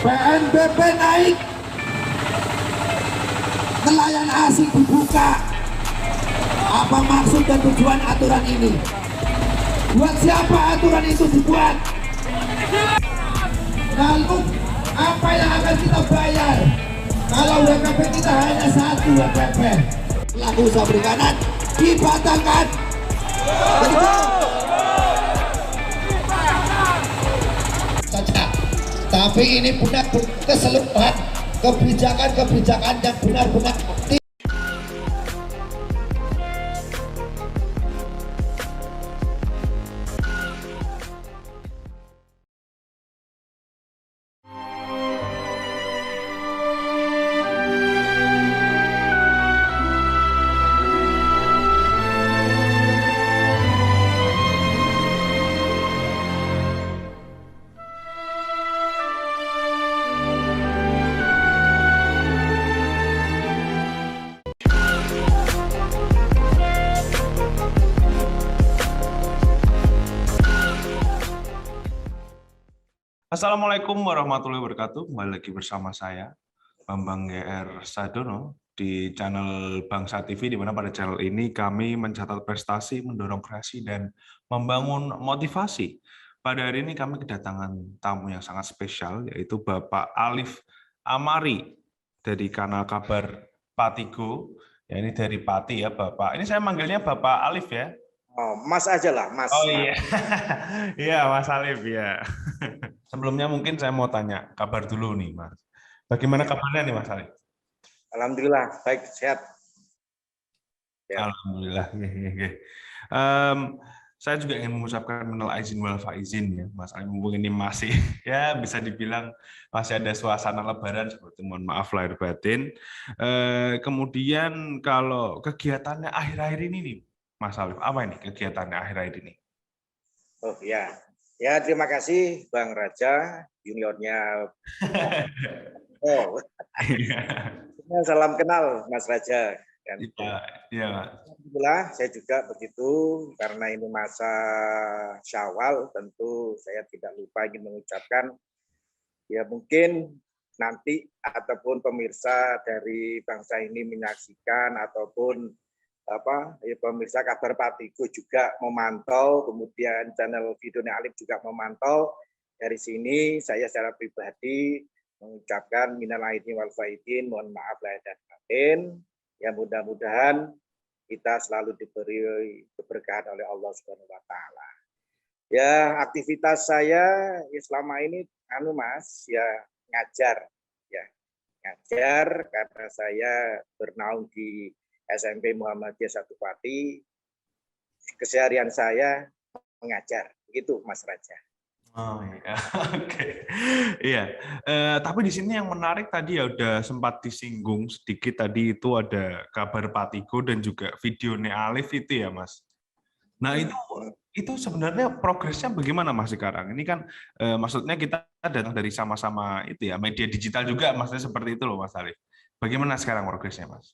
PNBP naik, nelayan asing dibuka. Apa maksud dan tujuan aturan ini? Buat siapa aturan itu dibuat? Lalu apa yang akan kita bayar kalau WKP kita hanya satu WKP? Pelaku usaha perikanan dibatalkan. Saja. Tapi ini benar keseluruhan kebijakan-kebijakan yang benar-benar. Assalamualaikum warahmatullahi wabarakatuh. Kembali lagi bersama saya, Bambang GR Sadono, di channel Bangsa TV, di mana pada channel ini kami mencatat prestasi, mendorong kreasi, dan membangun motivasi. Pada hari ini kami kedatangan tamu yang sangat spesial, yaitu Bapak Alif Amari, dari kanal Kabar Patigo. Ya, ini dari Pati ya Bapak. Ini saya manggilnya Bapak Alif ya? Oh, Mas aja lah, Mas. Oh iya, iya Mas Alif ya. Sebelumnya mungkin saya mau tanya kabar dulu nih Mas. Bagaimana kabarnya nih Mas Alif? Alhamdulillah, baik, sehat. Ya. Alhamdulillah. Saya juga ingin mengucapkan minal aizin wal faizin ya Mas Alif, mumpung ini masih ya bisa dibilang masih ada suasana lebaran, seperti mohon maaf lahir batin. Kemudian kalau kegiatannya akhir-akhir ini nih Mas Alif, apa ini kegiatannya akhir-akhir ini? Oh ya, ya terima kasih Bang Raja, juniornya. Oh, salam kenal Mas Raja. Ya. Alhamdulillah saya juga begitu, karena ini masa Syawal, tentu saya tidak lupa ingin mengucapkan, ya mungkin nanti ataupun pemirsa dari bangsa ini menyaksikan ataupun pemirsa Kabar Patigo juga memantau, kemudian channel videonya Alif juga memantau. Dari sini saya secara pribadi mengucapkan minal aidin wal faizin, mohon maaf lahir dan batin. Ya mudah-mudahan kita selalu diberi keberkahan oleh Allah Subhanahu wa taala. Ya, aktivitas saya ya selama ini Mas, ya ngajar ya. Ngajar karena saya bernaung di SMP Muhammadiyah 1 Pati, keseharian saya mengajar, begitu Mas Raja. Oh iya, oke. Iya. Tapi di sini yang menarik tadi ya udah sempat disinggung sedikit tadi, itu ada Kabar Patigo dan juga videonya Alif itu ya Mas. Nah itu sebenarnya progresnya bagaimana Mas sekarang? Ini kan maksudnya kita datang dari sama-sama itu ya media digital juga, maksudnya seperti itu loh Mas Alif. Bagaimana sekarang progresnya Mas?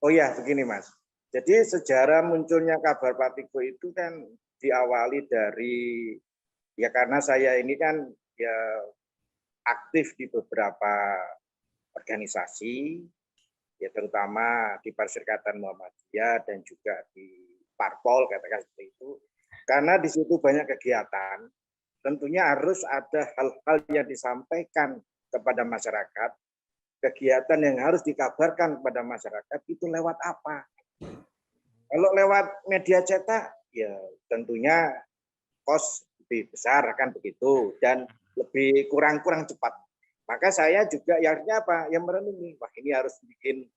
Oh ya, begini Mas. Jadi sejarah munculnya Kabar Patigo itu kan diawali dari, ya karena saya ini kan ya aktif di beberapa organisasi, ya terutama di Perserikatan Muhammadiyah dan juga di Parpol, katakan seperti itu. Karena di situ banyak kegiatan, tentunya harus ada hal-hal yang disampaikan kepada masyarakat. Kegiatan yang harus dikabarkan kepada masyarakat itu lewat apa? Kalau lewat media cetak, ya tentunya kos lebih besar kan begitu, dan lebih kurang cepat. Maka saya juga akhirnya yang merenungi, wah ini harus bikin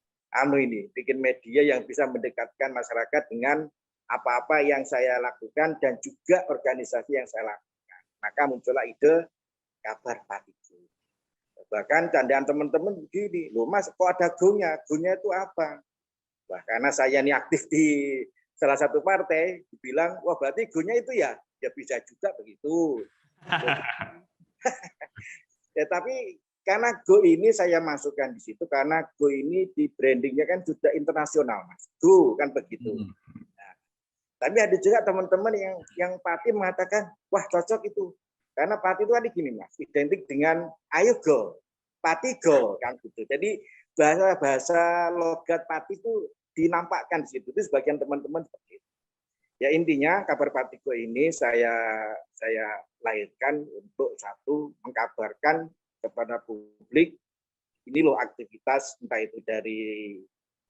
bikin media yang bisa mendekatkan masyarakat dengan apa-apa yang saya lakukan dan juga organisasi yang saya lakukan. Maka muncullah ide Kabar Patigo. Bahkan candaan teman-teman begini, loh Mas, kok ada go-nya? Go-nya itu apa? Wah, karena saya ini aktif di salah satu partai, dibilang, wah berarti go-nya itu ya bisa juga begitu. Ya, tapi karena go ini saya masukkan di situ, karena go ini di brandingnya kan sudah internasional, Mas. Go kan begitu. Nah, tapi ada juga teman-teman yang pasti mengatakan, wah cocok itu. Karena Pati itu kan gini Mas, identik dengan ayo go, Pati go kan gitu. Jadi bahasa logat Pati itu dinampakkan di situ. Itu sebagian teman-teman seperti itu. Ya intinya kabar Patiko ini saya lahirkan untuk satu mengkabarkan kepada publik ini loh aktivitas entah itu dari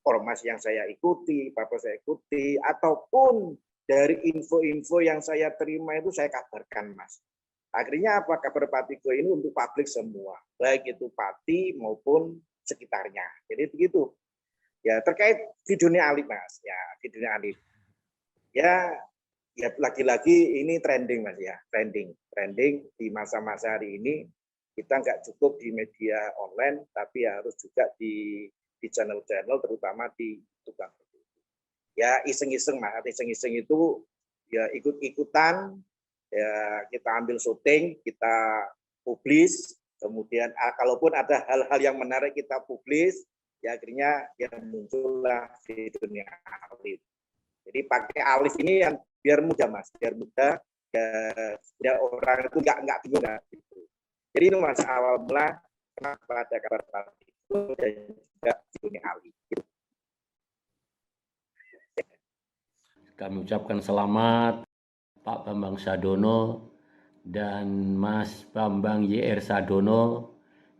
ormas yang saya ikuti, parpol saya ikuti, ataupun dari info-info yang saya terima itu saya kabarkan Mas. Akhirnya apa kabar Patiko ini untuk publik semua, baik itu Pati maupun sekitarnya. Jadi begitu. Ya terkait videonya Alif Mas, ya videonya Alif. Ya lagi-lagi ini trending Mas ya, trending di masa-masa hari ini. Kita nggak cukup di media online, tapi harus juga di channel-channel, terutama di YouTube. Ya iseng-iseng Mas, iseng-iseng itu ya ikut-ikutan, ya kita ambil syuting, kita publis, kemudian kalaupun ada hal-hal yang menarik kita publis, ya akhirnya yang muncullah di dunia Alif. Jadi pakai Alif ini yang biar mudah Mas, biar mudah, ya orang itu nggak bingung gitu. Jadi itu Mas awal mula kenapa ada kabar Patiko dan juga di dunia Alif. Kami ucapkan selamat Pak Bambang Sadono dan Mas Bambang YR Sadono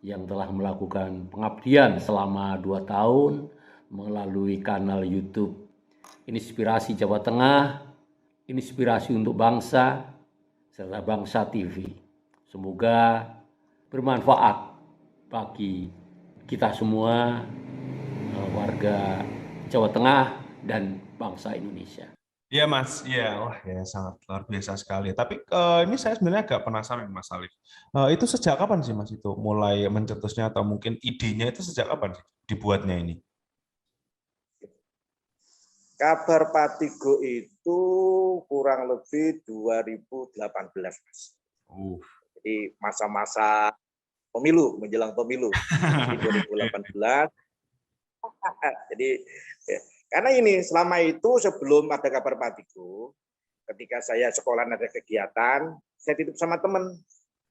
yang telah melakukan pengabdian selama 2 tahun melalui kanal YouTube Inspirasi Jawa Tengah, Inspirasi untuk Bangsa, serta Bangsa TV. Semoga bermanfaat bagi kita semua, warga Jawa Tengah dan bangsa Indonesia. Iya Mas, iya, wah ya sangat luar biasa sekali. Tapi ini saya sebenarnya agak penasaran Mas Alif. Itu sejak kapan sih Mas itu mulai mencetusnya atau mungkin idenya itu sejak kapan sih dibuatnya ini? Kabar Patiko itu kurang lebih 2018 Mas. Jadi masa-masa pemilu, menjelang pemilu. Jadi 2018. Jadi ya, karena ini selama itu sebelum ada kabar Patiko, ketika saya sekolah ada kegiatan, saya titip sama teman.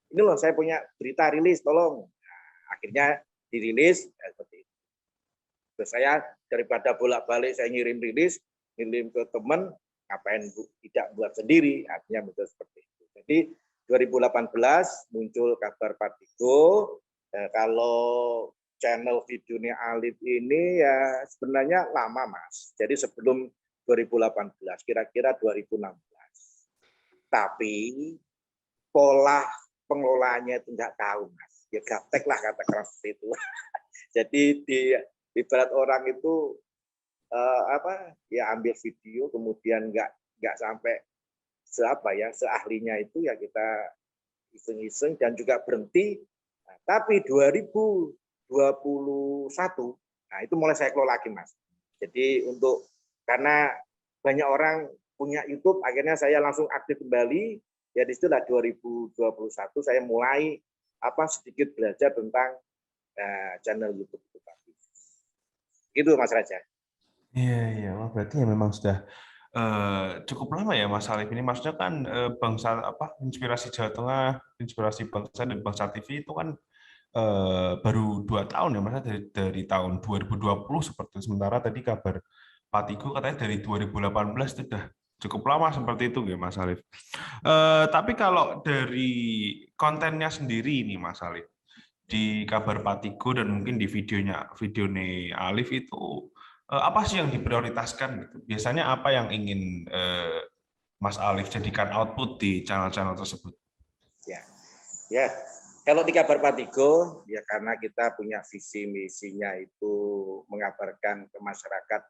Ini loh saya punya berita rilis, tolong. Nah, akhirnya dirilis seperti itu. Terus saya daripada bolak-balik saya ngirim rilis, ngirim ke teman, ngapain tidak buat sendiri, artinya betul seperti itu. Jadi 2018 muncul kabar Patiko. Kalau channel videonya Alif ini ya sebenarnya lama Mas. Jadi sebelum 2018, kira-kira 2016. Tapi pola pengelolaannya itu nggak tahu Mas. Ya gaptek lah kata-kata seperti itu. Jadi di ibarat orang itu ya ambil video kemudian nggak sampai seahlinya itu ya kita iseng-iseng dan juga berhenti. Nah, tapi 2021 nah itu mulai saya kelola lagi Mas. Jadi karena banyak orang punya YouTube akhirnya saya langsung aktif kembali. Ya di situlah 2021 saya mulai sedikit belajar tentang channel YouTube itu tadi. Gitu Mas Raja. Iya, wah berarti ya memang sudah cukup lama ya Mas Alif ini. Maksudnya kan Inspirasi Jawa Tengah, Inspirasi Bangsa dan Bangsa TV itu kan baru 2 tahun ya Mas, dari tahun 2020 seperti sementara tadi kabar Patiko katanya dari 2018 itu sudah cukup lama seperti itu ya Mas Alif. Tapi kalau dari kontennya sendiri ini Mas Alif, di kabar Patiko dan mungkin di videonya Alif itu apa sih yang diprioritaskan gitu? Biasanya apa yang ingin Mas Alif jadikan output di channel-channel tersebut? Ya. Kalau di kabar Patiko ya karena kita punya visi misinya itu mengabarkan ke masyarakat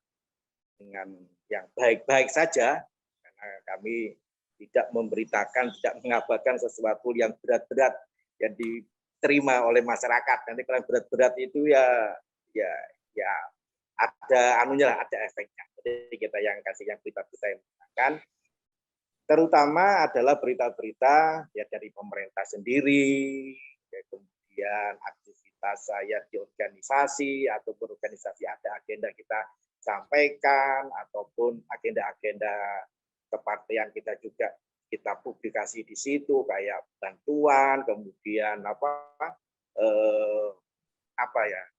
dengan yang baik-baik saja, karena kami tidak memberitakan, tidak mengabarkan sesuatu yang berat-berat yang diterima oleh masyarakat. Nanti kalau berat-berat itu ya ada ada efeknya. Jadi kita yang kasih yang berita-berita yang menyenangkan, terutama adalah berita-berita ya dari pemerintah sendiri, ya, kemudian aktivitas saya di organisasi atau berorganisasi ada agenda kita sampaikan ataupun agenda-agenda kepartian kita juga kita publikasi di situ kayak bantuan, kemudian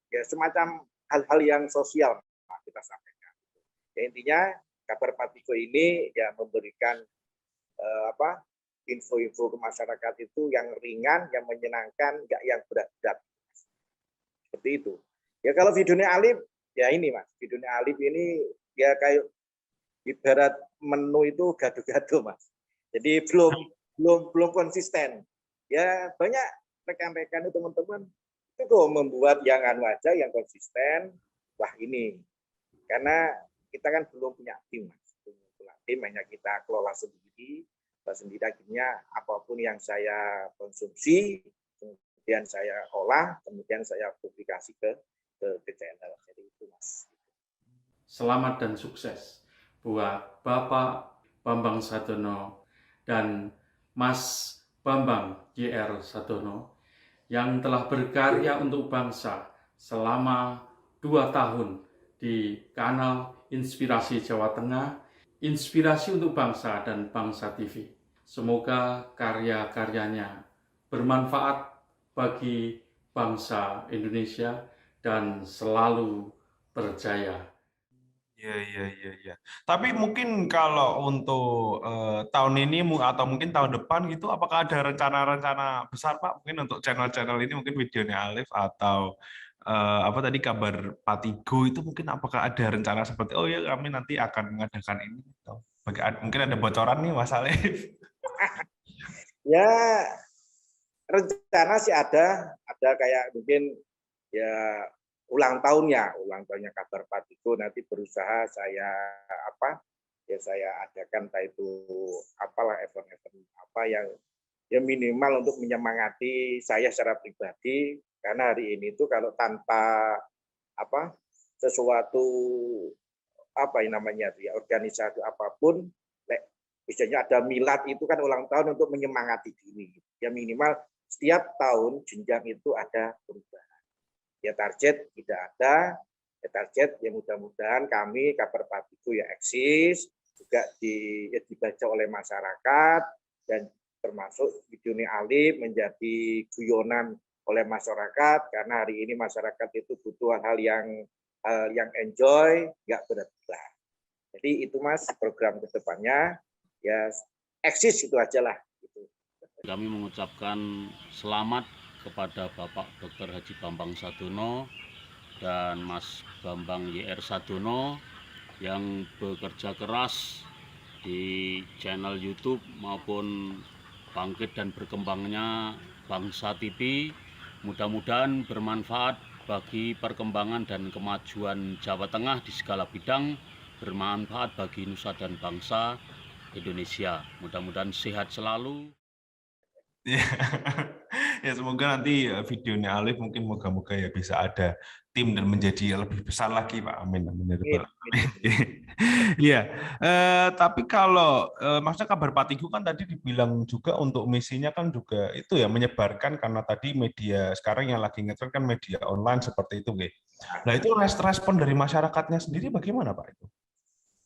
ya semacam hal-hal yang sosial kita sampaikan. Ya, intinya kabar Patigo ini ya memberikan info-info ke masyarakat itu yang ringan, yang menyenangkan, nggak yang berat-berat. Seperti itu. Ya kalau videonya Alif, ya ini Mas, videonya Alif ini ya kayak ibarat menu itu gado-gado Mas. Jadi belum konsisten. Ya banyak rekan-rekan itu teman-teman itu kok membuat yang aja yang konsisten. Wah ini karena kita kan belum punya tim Mas. Belum punya tim, hanya kita kelola sendiri. Akhirnya apapun yang saya konsumsi, kemudian saya olah, kemudian saya publikasi ke channel. Jadi itu Mas. Selamat dan sukses buat Bapak Bambang Sadono dan Mas Bambang JR Sadono yang telah berkarya untuk bangsa selama 2 tahun di kanal Inspirasi Jawa Tengah, Inspirasi untuk Bangsa dan Bangsa TV. Semoga karya-karyanya bermanfaat bagi bangsa Indonesia dan selalu berjaya. Iya. Tapi mungkin kalau untuk tahun ini atau mungkin tahun depan gitu, apakah ada rencana-rencana besar Pak? Mungkin untuk channel-channel ini, mungkin videonya Alif atau apa tadi kabar Patigo itu mungkin apakah ada rencana seperti oh ya kami nanti akan mengadakan ini? Atau mungkin ada bocoran nih Mas Alif? Ya rencana sih ada kayak mungkin ya ulang tahunnya kabar Patigo nanti berusaha saya saya adakan itu event-event yang ya minimal untuk menyemangati saya secara pribadi karena hari ini tuh kalau tanpa sesuatu organisasi apapun biasanya ada milad itu kan ulang tahun untuk menyemangati diri ya minimal setiap tahun jenjang itu ada perubahan. Ya target tidak ada, ya target yang mudah-mudahan kami kabar Patigo ya eksis, juga dibaca oleh masyarakat, dan termasuk videonya Alif menjadi guyonan oleh masyarakat, karena hari ini masyarakat itu butuh hal yang enjoy, nggak berat-berat. Jadi itu Mas program kedepannya, ya eksis itu aja lah. Gitu. Kami mengucapkan selamat kepada Bapak Dr. Haji Bambang Sadono dan Mas Bambang JR Sadono yang bekerja keras di channel YouTube maupun bangkit dan berkembangnya Bangsa TV. Mudah-mudahan bermanfaat bagi perkembangan dan kemajuan Jawa Tengah di segala bidang, bermanfaat bagi nusa dan bangsa Indonesia. Mudah-mudahan sehat selalu. Ya semoga nanti videonya Alif mungkin moga-moga ya bisa ada tim dan menjadi lebih besar lagi Pak. Amin. Iya. Tapi kalau maksudnya kabar Patigo kan tadi dibilang juga untuk misinya kan juga itu ya menyebarkan karena tadi media sekarang yang lagi ngetren kan media online seperti itu, gitu. Nah itu respon dari masyarakatnya sendiri bagaimana Pak itu?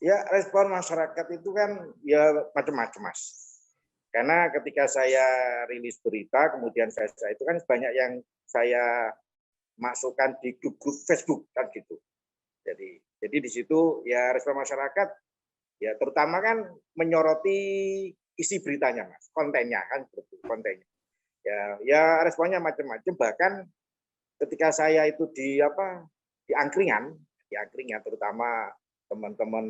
Ya respon masyarakat itu kan ya macam-macam Mas. Karena ketika saya rilis berita, kemudian saya itu kan banyak yang saya masukkan di grup Facebook kan gitu. Jadi di situ ya respon masyarakat ya terutama kan menyoroti isi beritanya Mas, kontennya kan kontennya. Ya responnya macam-macam, bahkan ketika saya itu di angkringan terutama teman-teman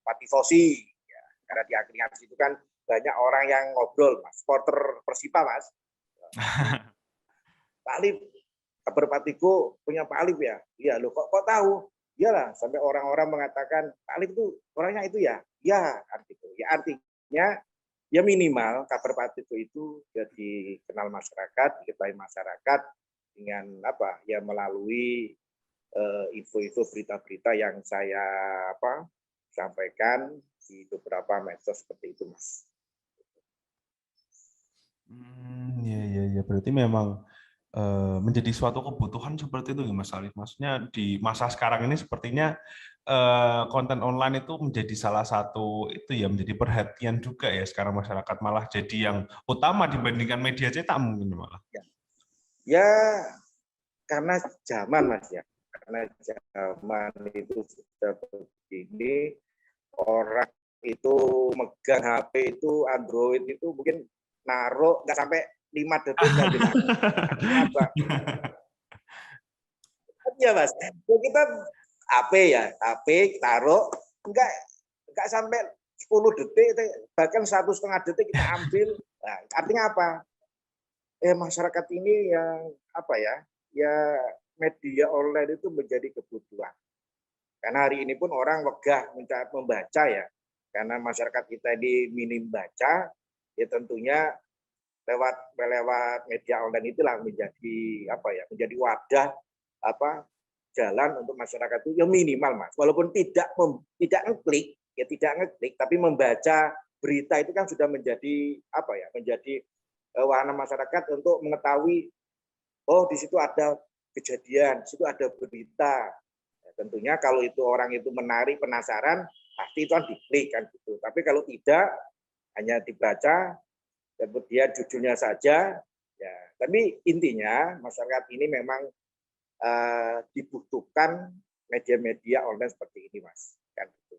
Patifosi ya, karena di angkringan itu kan banyak orang yang ngobrol, Mas. Supporter Persipa, Mas. Pak Alif, kabar Patigo punya Pak Alif ya? Iya, loh kok tahu? Iyalah, sampai orang-orang mengatakan Pak Alif itu orangnya itu ya? Ya, artinya ya minimal kabar Patigo itu jadi kenal masyarakat, diketahui masyarakat dengan ya melalui info-info berita-berita yang saya sampaikan di beberapa medsos seperti itu, Mas. Ya. Berarti memang menjadi suatu kebutuhan seperti itu ya Mas Alif. Maksudnya di masa sekarang ini sepertinya konten online itu menjadi salah satu itu ya, menjadi perhatian juga ya sekarang masyarakat, malah jadi yang utama dibandingkan media cetak mungkin malah. Ya, karena zaman Mas ya, karena zaman itu sudah begini, orang itu megang HP itu Android itu mungkin naruh nggak sampai 5 detik nggak jelas. Apa? Iya Mas, ya kita HP taruh nggak sampai 10 detik, bahkan 1,5 detik kita ambil. Nah, artinya apa? Masyarakat ini yang ya media online itu menjadi kebutuhan. Karena hari ini pun orang wegah membaca ya, karena masyarakat kita ini minim baca, ya tentunya lewat media online itulah menjadi wadah jalan untuk masyarakat itu ya minimal Mas, walaupun tidak ngeklik, tapi membaca berita itu kan sudah menjadi menjadi wahana masyarakat untuk mengetahui di situ ada kejadian, di situ ada berita. Ya, tentunya kalau itu orang itu menarik, penasaran, pasti itu kan diklik kan gitu. Tapi kalau tidak, hanya dibaca, kemudian judulnya saja. Ya, tapi intinya masyarakat ini memang dibutuhkan media-media online seperti ini, Mas. Kan gitu.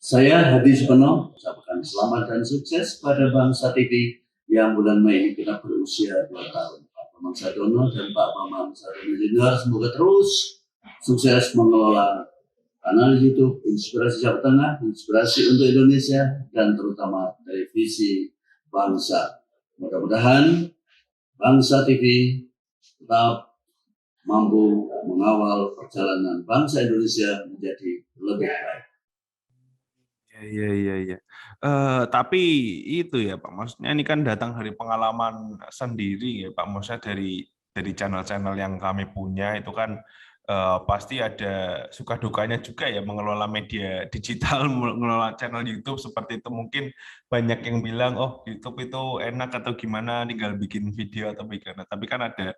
Saya Hadi Supono, ucapkan selamat dan sukses pada Bangsa TV yang bulan Mei ini kita berusia 2 tahun. Pak Bambang Sadono dan Pak Bambang Sadono Junior semoga terus sukses mengelola kanal YouTube Inspirasi Jawa Tengah, Inspirasi untuk Indonesia, dan terutama televisi bangsa. Mudah-mudahan Bangsa TV tetap mampu mengawal perjalanan bangsa Indonesia menjadi lebih baik. Iya. Tapi itu ya Pak, maksudnya ini kan datang dari pengalaman sendiri ya Pak, maksudnya dari channel-channel yang kami punya itu kan pasti ada suka dukanya juga ya mengelola media digital, mengelola channel YouTube seperti itu. Mungkin banyak yang bilang YouTube itu enak atau gimana, tinggal bikin video atau gimana. Tapi kan ada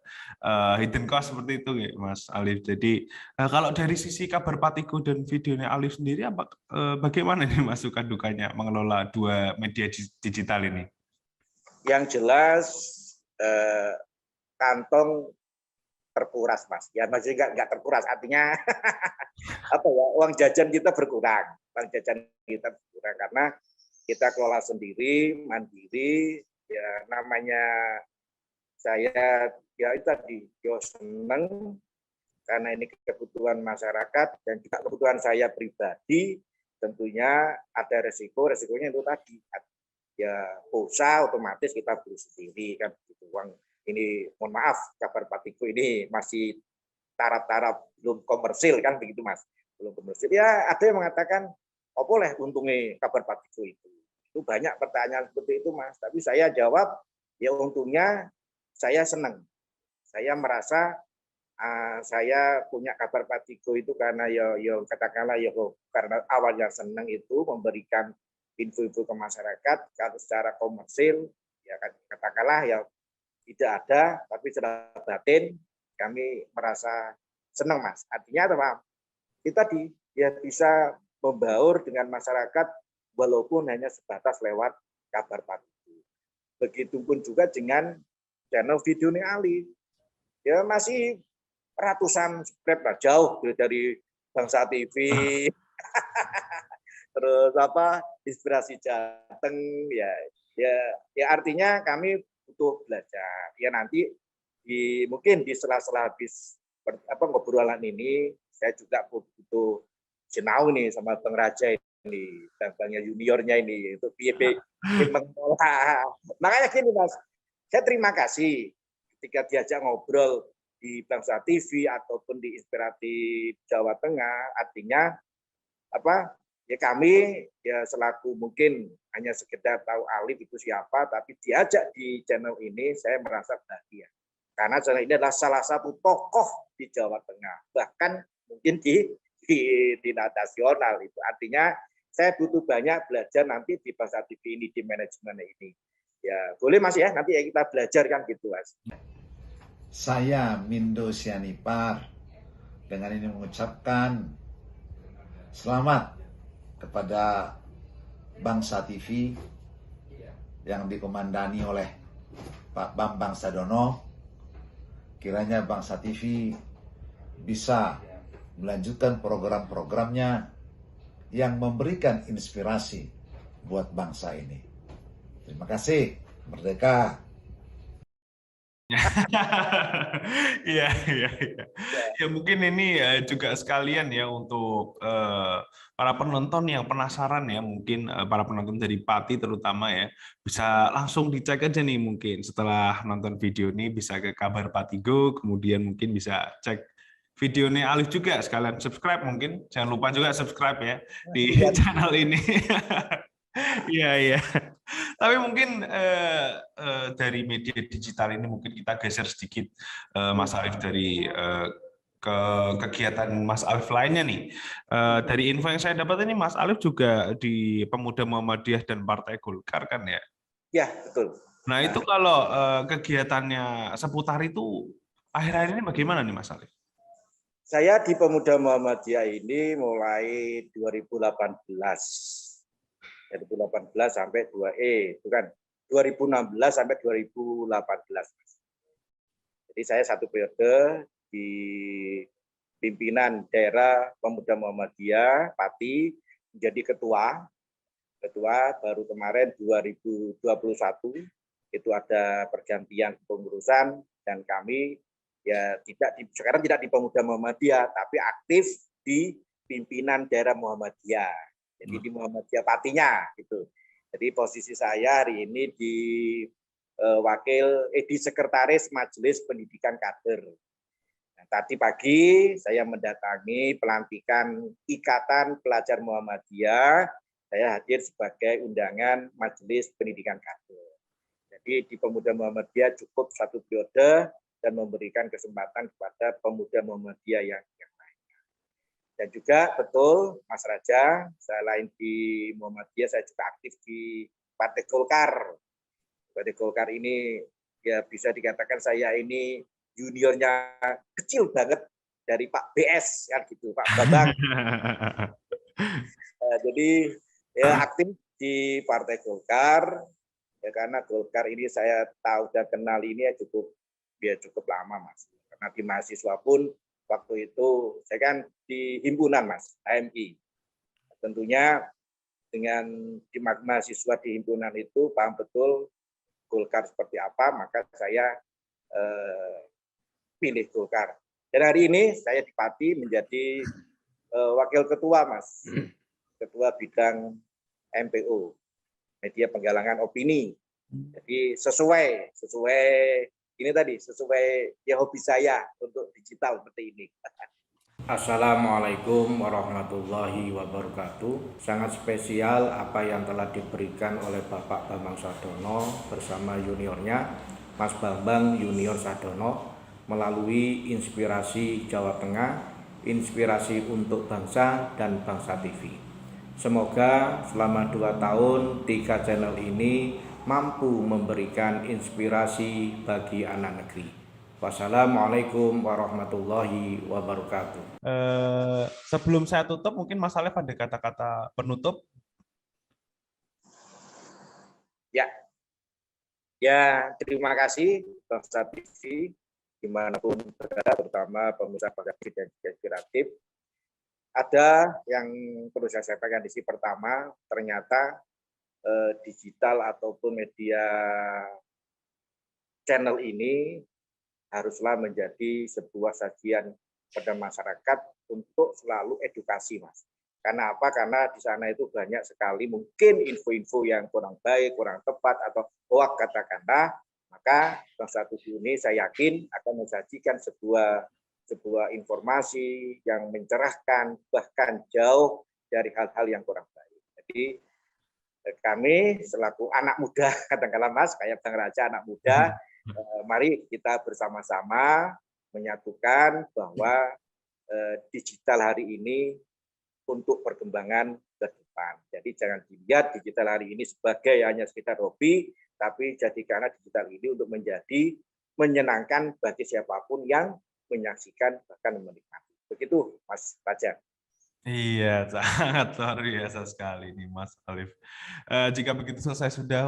hidden cost seperti itu ya Mas Alif. Jadi kalau dari sisi kabar Patigo dan videonya Alif sendiri, bagaimana nih Mas suka dukanya mengelola 2 media digital ini? Yang jelas kantong terkuras Mas. Ya maksudnya nggak terkuras, artinya uang jajan kita berkurang. Uang jajan kita berkurang karena kita kelola sendiri, mandiri. Ya namanya saya ya itu tadi seneng karena ini kebutuhan masyarakat dan juga kebutuhan saya pribadi. Tentunya ada resikonya itu tadi. Ya pulsa otomatis kita beli sendiri kan begitu. Uang ini mohon maaf, kabar Patigo ini masih taraf-taraf belum komersil kan begitu Mas, belum komersil. Ya ada yang mengatakan boleh untungnya kabar Patigo itu banyak pertanyaan seperti itu Mas. Tapi saya jawab ya untungnya saya senang, saya merasa saya punya kabar Patigo itu karena katakanlah karena awalnya senang itu memberikan info-info ke masyarakat. Kalau secara komersil ya katakanlah ya tidak ada, tapi secara batin kami merasa senang Mas. Artinya apa? Kita bisa membaur dengan masyarakat walaupun hanya sebatas lewat kabar Patigo. Begitupun juga dengan channel videonya Ali. Ya masih ratusan subscribe jauh dari Bangsa TV. Terus Inspirasi Jateng ya artinya kami butuh belajar. Ya nanti mungkin di sela-sela habis ngobrolan ini saya juga butuh jenau nih sama Bang Raja ini, bangnya juniornya ini untuk mengolah. Makanya gini Mas, saya terima kasih ketika diajak ngobrol di Bangsa TV ataupun di Inspirasi Jawa Tengah. Artinya ya kami ya selaku mungkin hanya sekedar tahu Alif itu siapa, tapi diajak di channel ini saya merasa bahagia. Karena channel ini adalah salah satu tokoh di Jawa Tengah, bahkan mungkin di nasional itu. Artinya saya butuh banyak belajar nanti di Bangsa TV ini, di manajemen ini. Ya boleh Mas ya, nanti ya kita belajar kan gitu Mas. Saya Mindo Sianipar dengan ini mengucapkan selamat kepada Bangsa TV yang dikomandani oleh Pak Bambang Sadono. Kiranya Bangsa TV bisa melanjutkan program-programnya yang memberikan inspirasi buat bangsa ini. Terima kasih. Merdeka. Iya, iya, iya. Ya mungkin ini juga sekalian ya untuk para penonton yang penasaran ya, mungkin para penonton dari Pati terutama ya, bisa langsung dicek aja nih mungkin setelah nonton video ini bisa ke Kabar Patigo, kemudian mungkin bisa cek videonya Alif juga, sekalian subscribe mungkin. Jangan lupa juga subscribe ya di channel ini. Iya, iya. Tapi mungkin dari media digital ini mungkin kita geser sedikit Mas Alif dari ke kegiatan Mas Alif lainnya nih. Dari info yang saya dapat ini Mas Alif juga di Pemuda Muhammadiyah dan Partai Golkar kan ya? Ya, betul. Nah itu kalau kegiatannya seputar itu akhir-akhir ini bagaimana nih Mas Alif? Saya di Pemuda Muhammadiyah ini mulai 2018 sampai 2016 sampai 2018. Jadi saya satu periode di pimpinan daerah Pemuda Muhammadiyah Pati, menjadi ketua baru kemarin 2021 itu ada pergantian pengurusan dan kami ya sekarang tidak di Pemuda Muhammadiyah tapi aktif di pimpinan daerah Muhammadiyah. Jadi di Muhammadiyah Patinya gitu. Jadi posisi saya hari ini di di Sekretaris Majelis Pendidikan Kader. Nah, tadi pagi saya mendatangi pelantikan Ikatan Pelajar Muhammadiyah. Saya hadir sebagai undangan Majelis Pendidikan Kader. Jadi di Pemuda Muhammadiyah cukup satu periode dan memberikan kesempatan kepada pemuda Muhammadiyah yang lainnya. Dan juga betul Mas Raja, selain di Muhammadiyah saya juga aktif di Partai Golkar. Partai Golkar ini ya bisa dikatakan saya ini juniornya kecil banget dari Pak BS kan gitu, Pak Bambang. Jadi ya aktif di Partai Golkar ya karena Golkar ini saya tahu dan kenal ini ya cukup lama Mas. Karena di mahasiswa pun waktu itu saya kan di himpunan Mas, HMI. Tentunya dengan di mahasiswa di himpunan itu paham betul Golkar seperti apa, maka saya pilih Golkar. Dan hari ini saya di Pati menjadi wakil ketua Mas, ketua bidang MPO, Media Penggalangan Opini. Jadi sesuai ini tadi sesuai ya hobi saya untuk digital seperti ini. Assalamualaikum warahmatullahi wabarakatuh. Sangat spesial apa yang telah diberikan oleh Bapak Bambang Sadono bersama juniornya Mas Bambang Junior Sadono melalui Inspirasi Jawa Tengah, Inspirasi untuk Bangsa dan Bangsa TV. Semoga selama 2 tahun 3 channel ini mampu memberikan inspirasi bagi anak negeri. Wassalamualaikum warahmatullahi wabarakatuh. Sebelum saya tutup, mungkin Mas Alif ada kata-kata penutup? Ya, terima kasih Bangsa TV dimanapun berada, terutama pemirsa Bangsa TV dan Inspiratif. Ada yang perlu saya sampaikan di sini. Pertama, ternyata digital ataupun media channel ini haruslah menjadi sebuah sajian pada masyarakat untuk selalu edukasi, Mas. Karena apa? Karena di sana itu banyak sekali mungkin info-info yang kurang baik, kurang tepat, atau hoax katakanlah. Maka Bangsa TV ini saya yakin akan mensajikan sebuah informasi yang mencerahkan, bahkan jauh dari hal-hal yang kurang baik. Jadi kami selaku anak muda, katakanlah Mas, kayak Bang Raja anak muda, mari kita bersama-sama menyatukan bahwa digital hari ini untuk perkembangan ke depan. Jadi jangan dilihat digital hari ini sebagai hanya sekedar hobi, tapi jadikanlah digital ini untuk menjadi menyenangkan bagi siapapun yang menyaksikan bahkan menikmati. Begitu Mas Raja. Iya, sangat luar biasa sekali nih Mas Alif. Jika begitu selesai sudah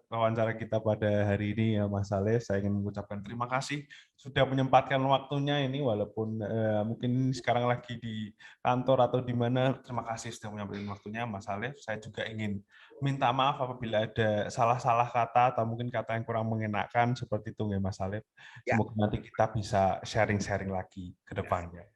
wawancara kita pada hari ini ya Mas Alif, saya ingin mengucapkan terima kasih sudah menyempatkan waktunya ini walaupun mungkin sekarang lagi di kantor atau di mana. Terima kasih sudah menyempatkan waktunya Mas Alif. Saya juga ingin minta maaf apabila ada salah-salah kata atau mungkin kata yang kurang mengenakan seperti itu ya Mas Alif. Ya. Semoga nanti kita bisa sharing-sharing lagi ke depannya.